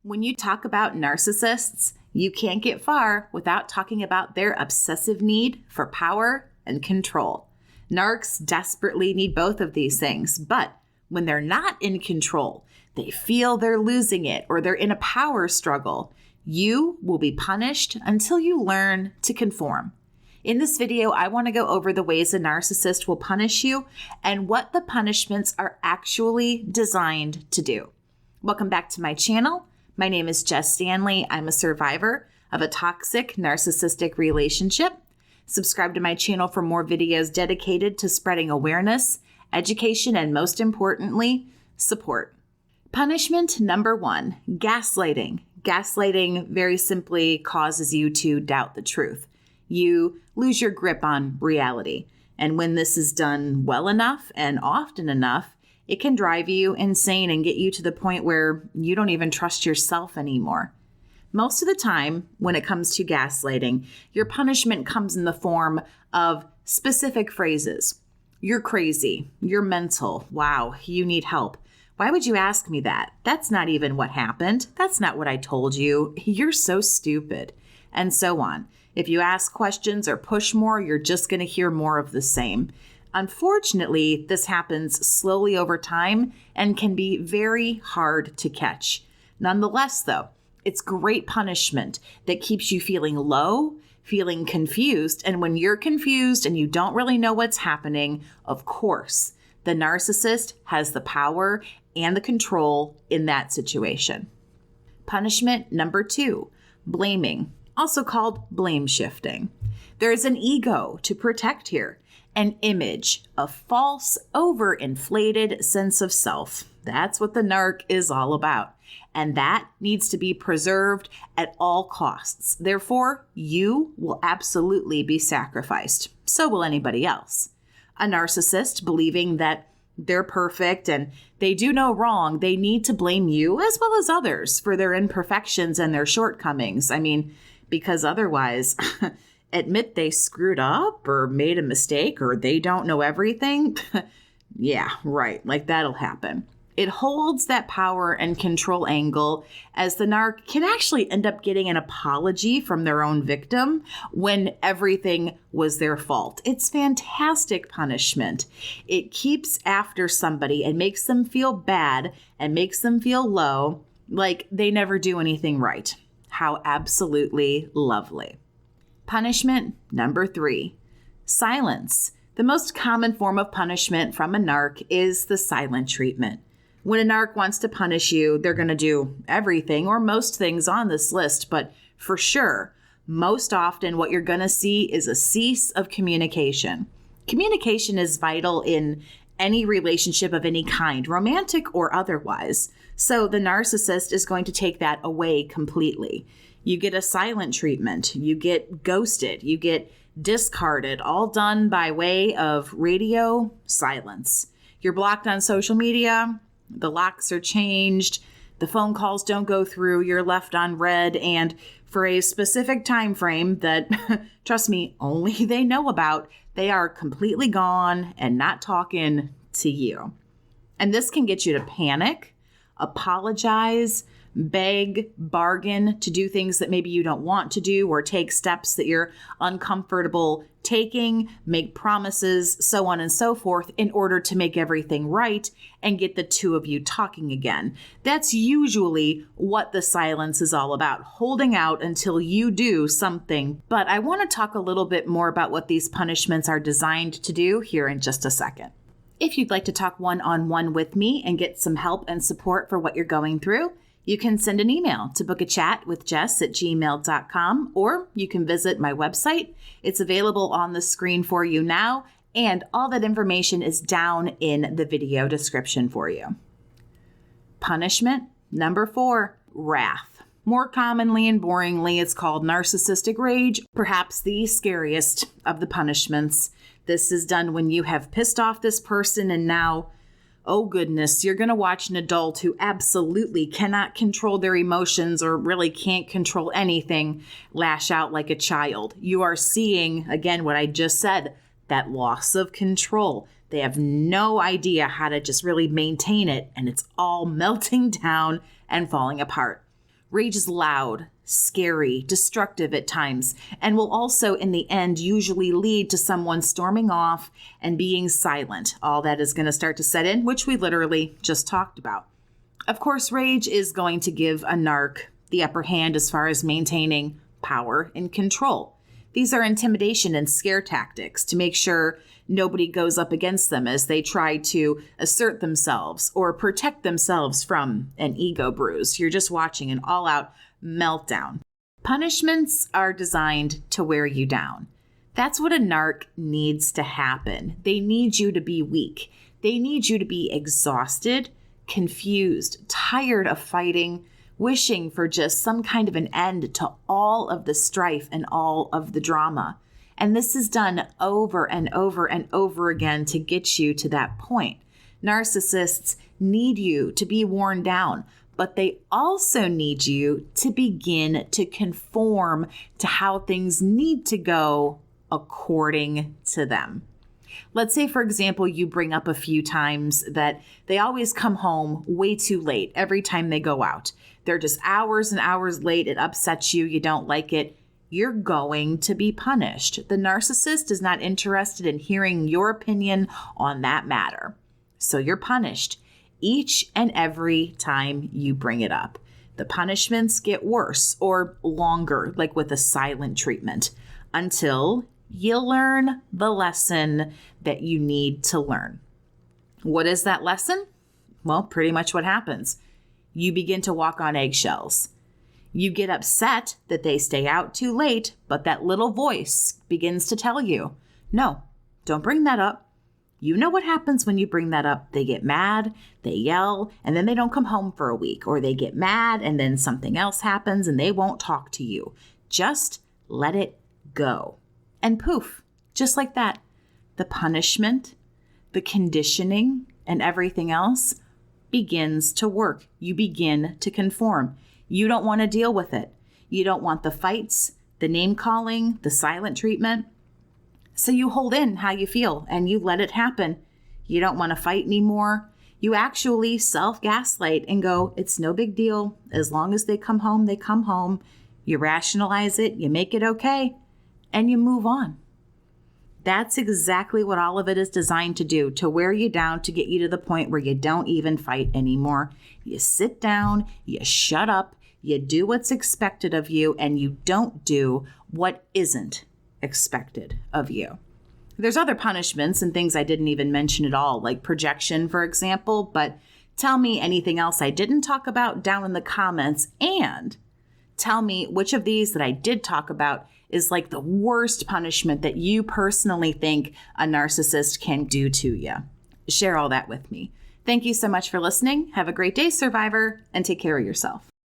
When you talk about narcissists, you can't get far without talking about their obsessive need for power and control. Narcs desperately need both of these things, but when they're not in control, they feel they're losing it or they're in a power struggle, you will be punished until you learn to conform. In this video, I want to go over the ways a narcissist will punish you and what the punishments are actually designed to do. Welcome back to my channel. My name is Jess Stanley. I'm a survivor of a toxic narcissistic relationship. Subscribe to my channel for more videos dedicated to spreading awareness, education, and most importantly, support. Punishment number 1, gaslighting. Gaslighting very simply causes you to doubt the truth. You lose your grip on reality. And when this is done well enough and often enough, it can drive you insane and get you to the point where you don't even trust yourself anymore. Most of the time, when it comes to gaslighting, your punishment comes in the form of specific phrases. You're crazy. You're mental. Wow, you need help. Why would you ask me that? That's not even what happened. That's not what I told you. You're so stupid. And so on. If you ask questions or push more, you're just going to hear more of the same. Unfortunately, this happens slowly over time and can be very hard to catch. Nonetheless, though, it's great punishment that keeps you feeling low, feeling confused. And when you're confused and you don't really know what's happening, of course, the narcissist has the power and the control in that situation. Punishment number 2, blaming, also called blame shifting. There is an ego to protect here. An image, a false, overinflated sense of self. That's what the narc is all about. And that needs to be preserved at all costs. Therefore, you will absolutely be sacrificed. So will anybody else. A narcissist, believing that they're perfect and they do no wrong, they need to blame you as well as others for their imperfections and their shortcomings. Because otherwise... admit they screwed up or made a mistake or they don't know everything. Yeah, right. Like that'll happen. It holds that power and control angle as the narc can actually end up getting an apology from their own victim when everything was their fault. It's fantastic punishment. It keeps after somebody and makes them feel bad and makes them feel low, like they never do anything right. How absolutely lovely. Punishment number 3, silence. The most common form of punishment from a narc is the silent treatment. When a narc wants to punish you, they're going to do everything or most things on this list, but for sure, most often what you're going to see is a cease of communication. Communication is vital in any relationship of any kind, romantic or otherwise. So the narcissist is going to take that away completely. You get a silent treatment, you get ghosted, you get discarded, all done by way of radio silence. You're blocked on social media, the locks are changed, the phone calls don't go through, you're left on red, and for a specific time frame that, trust me, only they know about, they are completely gone and not talking to you. And this can get you to panic, apologize, beg, bargain to do things that maybe you don't want to do or take steps that you're uncomfortable taking, make promises, so on and so forth in order to make everything right and get the two of you talking again. That's usually what the silence is all about, holding out until you do something. But I want to talk a little bit more about what these punishments are designed to do here in just a second. If you'd like to talk one-on-one with me and get some help and support for what you're going through, you can send an email to bookachatwithjess@gmail.com, or you can visit my website. It's available on the screen for you now, and all that information is down in the video description for you. Punishment number 4, wrath. More commonly and boringly, it's called narcissistic rage, perhaps the scariest of the punishments. This is done when you have pissed off this person and now, oh goodness, you're going to watch an adult who absolutely cannot control their emotions or really can't control anything lash out like a child. You are seeing, again, what I just said, that loss of control. They have no idea how to just really maintain it, and it's all melting down and falling apart. Rage is loud, scary, destructive at times, and will also in the end usually lead to someone storming off and being silent. All that is going to start to set in, which we literally just talked about. Of course, rage is going to give a narc the upper hand as far as maintaining power and control. These are intimidation and scare tactics to make sure nobody goes up against them as they try to assert themselves or protect themselves from an ego bruise. You're just watching an all-out meltdown. Punishments are designed to wear you down. That's what a narc needs to happen. They need you to be weak. They need you to be exhausted, confused, tired of fighting, wishing for just some kind of an end to all of the strife and all of the drama. And this is done over and over and over again to get you to that point. Narcissists need you to be worn down, but they also need you to begin to conform to how things need to go according to them. Let's say, for example, you bring up a few times that they always come home way too late every time they go out. They're just hours and hours late. It upsets you. You don't like it. You're going to be punished. The narcissist is not interested in hearing your opinion on that matter. So you're punished each and every time you bring it up. The punishments get worse or longer, like with a silent treatment, until you learn the lesson that you need to learn. What is that lesson? Well, pretty much what happens. You begin to walk on eggshells. You get upset that they stay out too late, but that little voice begins to tell you, no, don't bring that up. You know what happens when you bring that up. They get mad, they yell, and then they don't come home for a week. Or they get mad and then something else happens and they won't talk to you. Just let it go. And poof, just like that, the punishment, the conditioning, and everything else begins to work. You begin to conform. You don't want to deal with it. You don't want the fights, the name calling, the silent treatment. So you hold in how you feel and you let it happen. You don't want to fight anymore. You actually self-gaslight and go, it's no big deal. As long as they come home, they come home. You rationalize it, you make it okay, and you move on. That's exactly what all of it is designed to do, to wear you down, to get you to the point where you don't even fight anymore. You sit down, you shut up, you do what's expected of you, and you don't do what isn't expected of you. There's other punishments and things I didn't even mention at all, like projection, for example, but tell me anything else I didn't talk about down in the comments, and tell me which of these that I did talk about is like the worst punishment that you personally think a narcissist can do to you. Share all that with me. Thank you so much for listening. Have a great day, survivor, and take care of yourself.